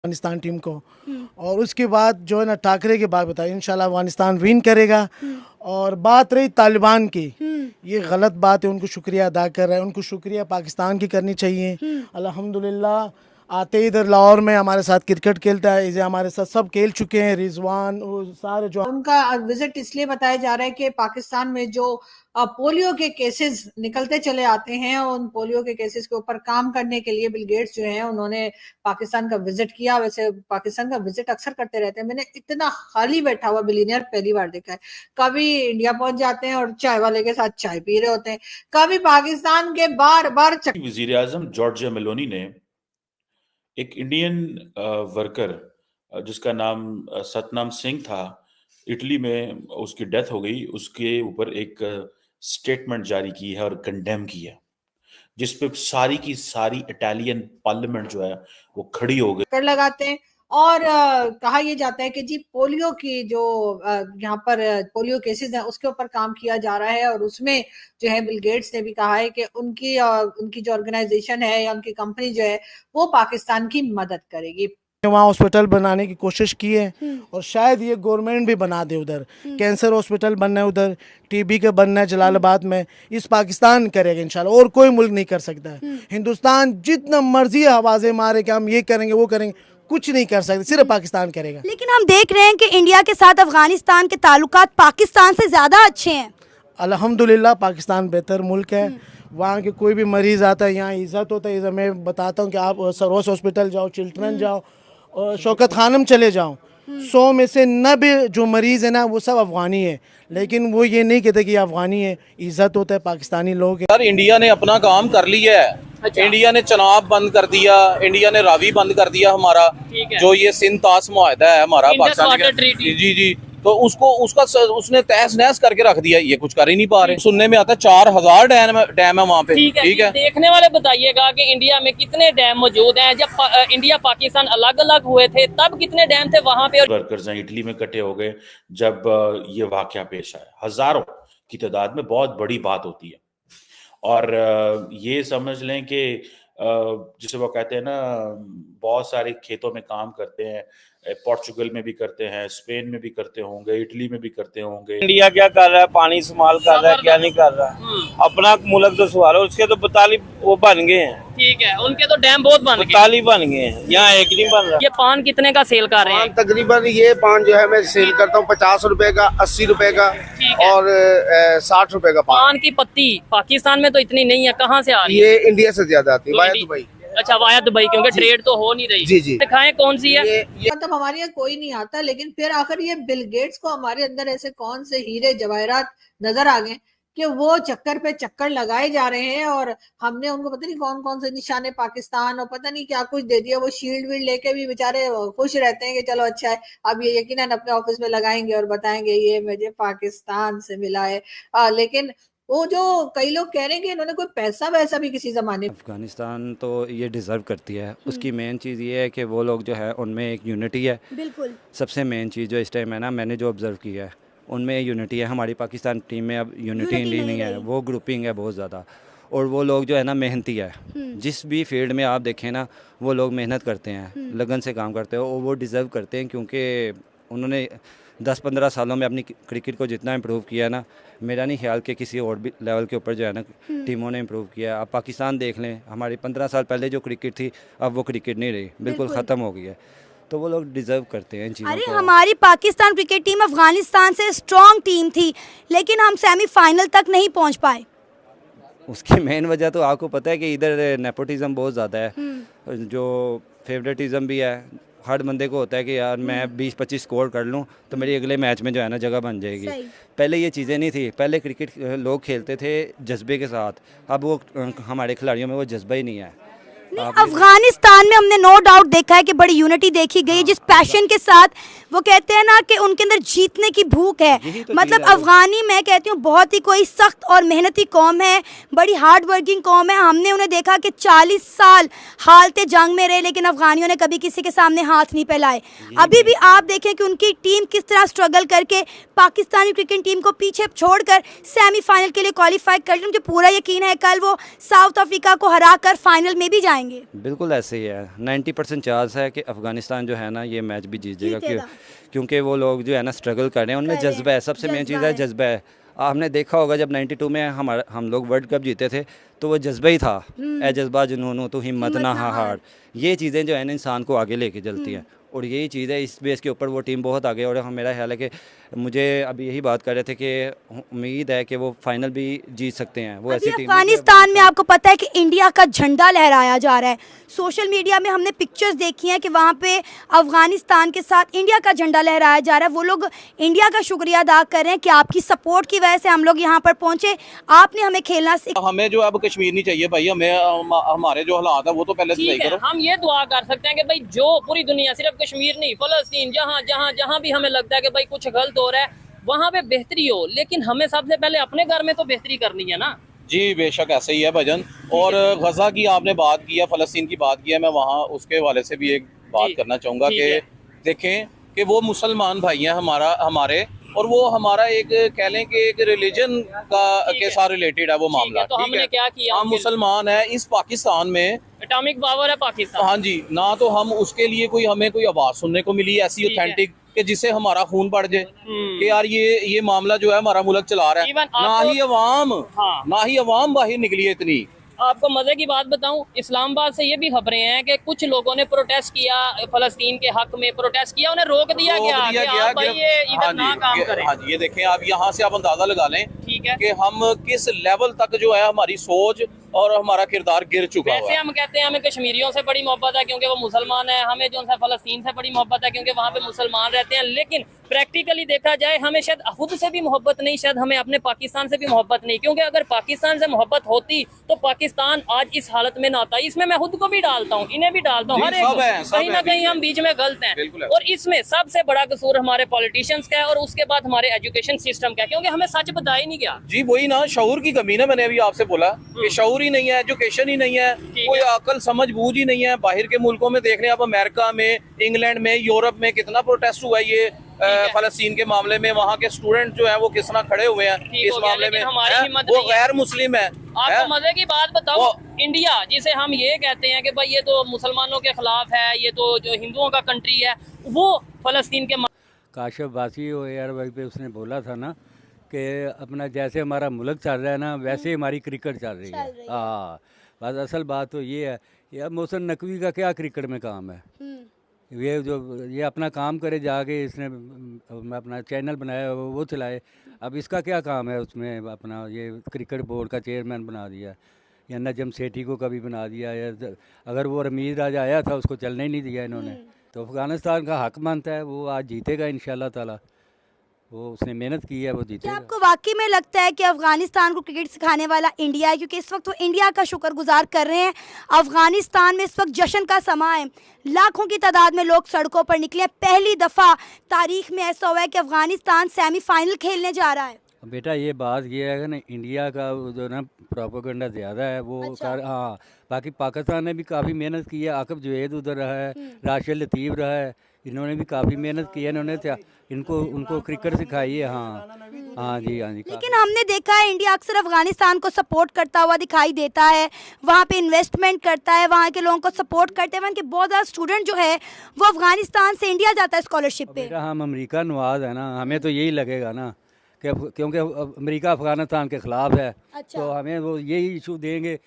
Afghanistan team को। और उसके बाद जो है ना ठाकरे की बात बताई, इंशाल्लाह अफगानिस्तान विन करेगा। और बात रही तालिबान की, ये गलत बात है, उनको शुक्रिया अदा कर रहे हैं, उनको शुक्रिया पाकिस्तान की करनी चाहिए। अल्हम्दुलिल्लाह आते इधर लाहौर में हमारे साथ क्रिकेट खेलता है, इसे हमारे साथ सब खेल चुके हैं, रिजवान वो सारे जो। उनका विजिट इसलिए बताया जा रहा है कि पाकिस्तान में जो पोलियो के केसेस निकलते चले आते हैं, उन पोलियो के केसेस के ऊपर काम करने के लिए बिल गेट्स जो हैं उन्होंने पाकिस्तान का विजिट किया। वैसे पाकिस्तान का विजिट अक्सर करते रहते हैं, मैंने इतना खाली बैठा हुआ बिलियनियर पहली बार देखा है। कभी इंडिया पहुंच जाते हैं और चाय वाले के साथ चाय पी रहे होते हैं, कभी पाकिस्तान के बार बार वजीर आजम जॉर्जिया मेलोनी ने एक इंडियन वर्कर जिसका नाम सतनाम सिंह था, इटली में उसकी डेथ हो गई, उसके ऊपर एक स्टेटमेंट जारी की है और कंडेम किया, जिसपे सारी की सारी इटालियन पार्लियामेंट जो है वो खड़ी हो गई। कर लगाते हैं और कहा यह जाता है कि जी पोलियो की जो यहाँ पर पोलियो केसेस हैं उसके ऊपर काम किया जा रहा है। और उसमें जो है बिल गेट्स ने भी कहा है कि उनकी जो ऑर्गेनाइजेशन है या उनकी कंपनी जो है वो पाकिस्तान की मदद करेगी। वहाँ हॉस्पिटल बनाने की कोशिश की है और शायद ये गवर्नमेंट भी बना दे उधर। कैंसर हॉस्पिटल बनना है उधर, टीबी का बनना है जलालाबाद में, इस पाकिस्तान करेगा इंशाल्लाह, और कोई मुल्क नहीं कर सकता है। हिंदुस्तान जितना मर्जी आवाज़ें मारे कि हम ये करेंगे वो करेंगे, कुछ नहीं कर सकते, सिर्फ पाकिस्तान करेगा। लेकिन हम देख रहे हैं कि इंडिया के साथ अफगानिस्तान के ताल्लुकात पाकिस्तान से ज़्यादा अच्छे हैं। अल्हम्दुलिल्लाह पाकिस्तान बेहतर मुल्क है, वहाँ के कोई भी मरीज़ आता है यहाँ इज़्ज़त होता है। मैं बताता हूँ कि आप सरोस हॉस्पिटल जाओ, चिल्ड्रन जाओ और शौकत खानम चले जाओ, 100 में से 90 जो मरीज़ है ना वो सब अफगानी है, लेकिन वो ये नहीं कहते कि अफगानी है, इज़्ज़त होता है पाकिस्तानी लोग है। सर इंडिया ने अपना काम कर लिया है। अच्छा। इंडिया ने चनाब बंद कर दिया, इंडिया ने रावी बंद कर दिया हमारा, जो ये सिंध तास मुआहदा है हमारा पाकिस्तान का। जी जी, तो उसने तहस नहस करके रख दिया, ये कुछ कर ही नहीं पा रहे। सुनने में आता है 4000 डैम है वहाँ पे। ठीक है, देखने वाले बताइएगा कि इंडिया में कितने डैम मौजूद हैं। जब इंडिया पाकिस्तान अलग अलग हुए थे तब कितने डैम थे वहाँ पे। वर्कर्स हैं इटली में इकट्ठे हो गए जब ये वाकया पेश आया, हजारों की तादाद में, बहुत बड़ी बात होती है। और ये समझ लें कि जिसे वो कहते हैं ना, बहुत सारे खेतों में काम करते हैं, पोर्चुगल में भी करते हैं, स्पेन में भी करते होंगे, इटली में भी करते होंगे। इंडिया क्या कर रहा है, पानी इस्तेमाल कर रहा है, क्या नहीं कर रहा है, अपना मुल्क तो सवाल है। उसके तो 42 वो बन गए हैं। ठीक है, उनके तो डैम बहुत बन गए, 42 बन गए हैं, यहाँ एक नहीं बन रहा। ये पान कितने का सेल कर रहे हैं? तकरीबन ये पान जो है मैं सेल करता हूँ 50 रुपए का, 80 रुपए का और 60 रुपए का पान की पत्ती पाकिस्तान में तो इतनी नहीं है, कहाँ से आ रही है? ये इंडिया से ज्यादा आती है, वाया दुबई। अच्छा, वाया दुबई, क्योंकि ट्रेड तो हो नहीं रही। जी जी, दिखाएं कौन सी है। मतलब हमारे यहाँ कोई नहीं आता, लेकिन फिर आखिर ये बिल गेट्स को हमारे अंदर ऐसे कौन से हीरे जवाहरात नजर आ गए कि वो चक्कर पे चक्कर लगाए जा रहे हैं। और हमने उनको पता नहीं कौन कौन से निशाने पाकिस्तान और पता नहीं क्या कुछ दे दिया। वो शील्ड वील्ड लेके भी बेचारे खुश रहते हैं कि चलो अच्छा है, अब ये यकीनन अपने ऑफिस में लगाएंगे और बताएंगे ये मुझे पाकिस्तान से मिला है। लेकिन वो जो कई लोग कह रहे हैं कि इन्होंने कोई पैसा वैसा भी किसी जमाने। अफगानिस्तान तो ये डिज़र्व करती है, उसकी मेन चीज़ ये है कि वो लोग जो है उनमें एक यूनिटी है। बिल्कुल सबसे मेन चीज़ जो इस टाइम है ना, मैंने जो ऑब्ज़र्व किया है उनमें यूनिटी है। हमारी पाकिस्तान टीम में अब यूनिटी नहीं है, वो ग्रुपिंग है बहुत ज़्यादा। और वो लोग जो है ना मेहनती है, जिस भी फील्ड में आप देखें ना वो लोग मेहनत करते हैं, लगन से काम करते हैं, और वो डिज़र्व करते हैं क्योंकि उन्होंने 10-15 सालों में अपनी क्रिकेट को जितना इम्प्रूव किया है ना, मेरा नहीं ख्याल कि किसी और भी लेवल के ऊपर जो है ना टीमों ने इम्प्रूव किया है। अब पाकिस्तान देख लें, हमारी 15 साल पहले जो क्रिकेट थी अब वो क्रिकेट नहीं रही, बिल्कुल ख़त्म हो गई है। तो वो लोग डिज़र्व करते हैं इन चीज़ों को। हमारी पाकिस्तान क्रिकेट टीम अफगानिस्तान से स्ट्रॉन्ग टीम थी, लेकिन हम सेमीफाइनल तक नहीं पहुंच पाए। उसकी मेन वजह तो आपको पता है कि इधर नेपोटिज्म बहुत ज़्यादा है, जो फेवरेटिज्म भी है। हर बंदे को होता है कि यार मैं 20-25 स्कोर कर लूँ तो मेरी अगले मैच में जो है ना जगह बन जाएगी। पहले ये चीज़ें नहीं थी, पहले क्रिकेट लोग खेलते थे जज्बे के साथ, अब वो हमारे खिलाड़ियों में वो जज्बा ही नहीं है। अफगानिस्तान में हमने नो डाउट देखा है कि बड़ी यूनिटी देखी गई, जिस पैशन के साथ वो कहते हैं ना कि उनके अंदर जीतने की भूख है। यही तो मतलब चीज़ है। अफगानी मैं कहती हूँ बहुत ही कोई सख्त और मेहनती कौम है, बड़ी हार्ड वर्किंग कौम है। हमने उन्हें देखा कि 40 साल हालते जंग में रहे, लेकिन अफगानियों ने कभी किसी के सामने हाथ नहीं फैलाए। अभी भी आप देखें कि उनकी टीम किस तरह स्ट्रगल करके पाकिस्तानी क्रिकेट टीम को पीछे छोड़कर सेमीफाइनल के लिए क्वालिफाई कर लिया। मुझे पूरा यकीन है कल वो साउथ अफ्रीका को हराकर फाइनल में भी जाएंगे। बिल्कुल ऐसे ही है, 90% चांस है कि अफ़गानिस्तान जो है ना ये मैच भी जीत जाएगा, जीतेगा। क्योंकि वो लोग जो है ना स्ट्रगल कर रहे हैं, उनमें कर रहे हैं, जज्बा है। सबसे मेन चीज़ जज्बा है है। जज्बा है। आपने देखा होगा जब 92 में हम लोग वर्ल्ड कप जीते थे तो वो जज्बा ही था, ए जज्बा जुनून तो हिम्मत ना हार। ये चीज़ें जो है ना इंसान को आगे लेके चलती हैं, और यही चीज़ है, इस बेस के ऊपर वो टीम बहुत आगे। और मेरा ख्याल है कि मुझे अभी यही बात कर रहे थे कि उम्मीद है कि वो फाइनल भी जीत सकते हैं। वो ऐसी अभी टीम है कि अफगानिस्तान में आपको पता है कि इंडिया का झंडा लहराया जा रहा है। सोशल मीडिया में हमने पिक्चर्स देखी हैं कि वहाँ पे अफगानिस्तान के साथ इंडिया का झंडा लहराया जा रहा है। वो लोग इंडिया का शुक्रिया अदा कर रहे हैं कि आपकी सपोर्ट की वजह से हम लोग यहाँ पर पहुँचे, आपने हमें खेलना हमें जो अब कश्मीर नहीं चाहिए भाई, हमें हमारे जो हालात है वो तो पहले सही ठीक है, करो। हम ये दुआ कर सकते हैं कि भाई जो पूरी दुनिया, सिर्फ कश्मीर नहीं, फलस्तीन, जहाँ जहाँ जहाँ भी हमें लगता है कि भाई कुछ गलत हो रहा है वहाँ पे बेहतरी हो, लेकिन हमें सबसे पहले अपने घर में तो बेहतरी करनी है ना। जी बेशक ऐसे ही है भजन। और गजा की आपने बात की है, फलस्तीन की बात की है, मैं वहाँ उसके हवाले से भी एक बात जी, करना चाहूँगा ठीक कि है। देखें कि वो मुसलमान भाई हैं हमारे, और वो हमारा एक कह लें कि एक रिलीजन ठीक के है। साथ रिलेटेड है वो ठीक है, मामला। तो ठीक हमने है, क्या किया हम उनके लिए? मुसलमान हैं इस पाकिस्तान में, एटॉमिक पावर है पाकिस्तान। हाँ जी, ना तो हम उसके लिए हमें कोई आवाज़ सुनने को मिली ऐसी ठीक है। ऑथेंटिक कि जिससे हमारा खून बढ़ जाए कि यार ये मामला जो है हमारा मुल्क चला रहा है। Even ना आपको- ही अवाम, हाँ। ना ही अवाम बाहर निकली है इतनी। आपको मजे की बात बताऊं, इस्लामाबाद से ये भी खबरें हैं कि कुछ लोगों ने प्रोटेस्ट किया, फलस्तीन के हक में प्रोटेस्ट किया, उन्हें रोक दिया गया कि आप भाई ये इधर ना काम करें। हाँ जी, ये देखें आप यहाँ से आप अंदाजा लगा लें ठीक है। कि हम किस लेवल तक जो है हमारी सोच और हमारा किरदार गिर चुका हुआ वैसे है। हम कहते हैं हमें कश्मीरियों से बड़ी मोहब्बत है क्योंकि वो मुसलमान है, हमें जो है फलस्तीन से बड़ी मोहब्बत है क्योंकि वहाँ पे मुसलमान रहते हैं, लेकिन प्रैक्टिकली देखा जाए हमें शायद खुद से भी मोहब्बत नहीं, शायद हमें अपने पाकिस्तान से भी मोहब्बत नहीं, क्योंकि अगर पाकिस्तान से मोहब्बत होती तो पाकिस्तान आज इस हालत में ना आता। इसमें मैं खुद को भी डालता हूँ, इन्हें भी डालता हूँ, जी, हर एक सब है, सब कहीं ना है, कहीं हम बीच में गलत हैं। बिल्कुल है। और इसमें सबसे बड़ा कसूर हमारे पॉलिटिशियंस का है और उसके बाद हमारे एजुकेशन सिस्टम का है, क्योंकि हमें सच बताया ही नहीं गया। जी वही ना, शऊर की कमी ना, मैंने अभी आपसे बोला कि शऊर ही नहीं है, एजुकेशन ही नहीं है, कोई अकल समझ बूझ ही नहीं है। बाहर के मुल्कों में देख रहे हैं आप, अमेरिका में, इंग्लैंड में, यूरोप में कितना प्रोटेस्ट हुआ है ये फलस्तीन के मामले में। वहाँ के स्टूडेंट जो है वो किस तरह खड़े हुए हैं इस मामले में, हमारी हिम्मत वो नहीं है। गैर मुस्लिम है। आपको मजे की बात बताओ, इंडिया जिसे हम ये कहते हैं कि भाई ये तो मुसलमानों के खिलाफ है, ये तो जो हिंदुओं का कंट्री है, वो फलस्तीन के काशिफ बासी हो एयर वाई पे उसने बोला था ना कि अपना जैसे हमारा मुल्क चल रहा है ना वैसे ही हमारी क्रिकेट चल रही है। हाँ, बस असल बात तो ये है यार, मोहसिन नकवी का क्या क्रिकेट में काम है? ये अपना काम करे जाके, इसने अपना चैनल बनाया वो चलाए, अब इसका क्या काम है उसमें? अपना ये क्रिकेट बोर्ड का चेयरमैन बना दिया, या नजम सेठी को कभी बना दिया, या अगर वो रमीज़ राजा आया था उसको चलने ही नहीं दिया इन्होंने। तो अफ़गानिस्तान का हक मानता है, वो आज जीतेगा इंशाल्लाह ताला, वो उसने मेहनत की है, वो क्या जीतेगा। आपको वाकई में लगता है कि अफगानिस्तान को क्रिकेट सिखाने वाला इंडिया है? क्योंकि इस वक्त वो इंडिया का शुक्रगुजार कर रहे हैं। अफगानिस्तान में इस वक्त जश्न का समा है, लाखों की तादाद में लोग सड़कों पर निकले। पहली दफ़ा तारीख में ऐसा हुआ है कि अफगानिस्तान सेमीफाइनल खेलने जा रहा है। बेटा ये बात ये है कि ना, इंडिया का जो ना प्रोपेगेंडा ज़्यादा है वो अच्छा। हाँ, बाकी पाकिस्तान ने भी काफ़ी मेहनत की है। आकिब जुवैद उधर रहा है, राशिद लतीफ़ रहा है, इन्होंने भी काफ़ी मेहनत की है। इन्होंने उनको क्रिकेट सिखाई है। हाँ हाँ जी, हाँ जी। लेकिन हमने देखा है इंडिया अक्सर अफगानिस्तान को सपोर्ट करता हुआ दिखाई देता है, वहाँ पे इन्वेस्टमेंट करता है, वहाँ के लोगों को सपोर्ट करते हैं। वहाँ के बहुत ज़्यादा स्टूडेंट जो है वो अफगानिस्तान से इंडिया जाता है स्कॉलरशिप पे। बेटा हम अमेरिका नवाज है ना, हमें तो यही लगेगा ना कि क्योंकि अमेरिका अफगानिस्तान के ख़िलाफ़ है। अच्छा। तो हमें वो यही इशू देंगे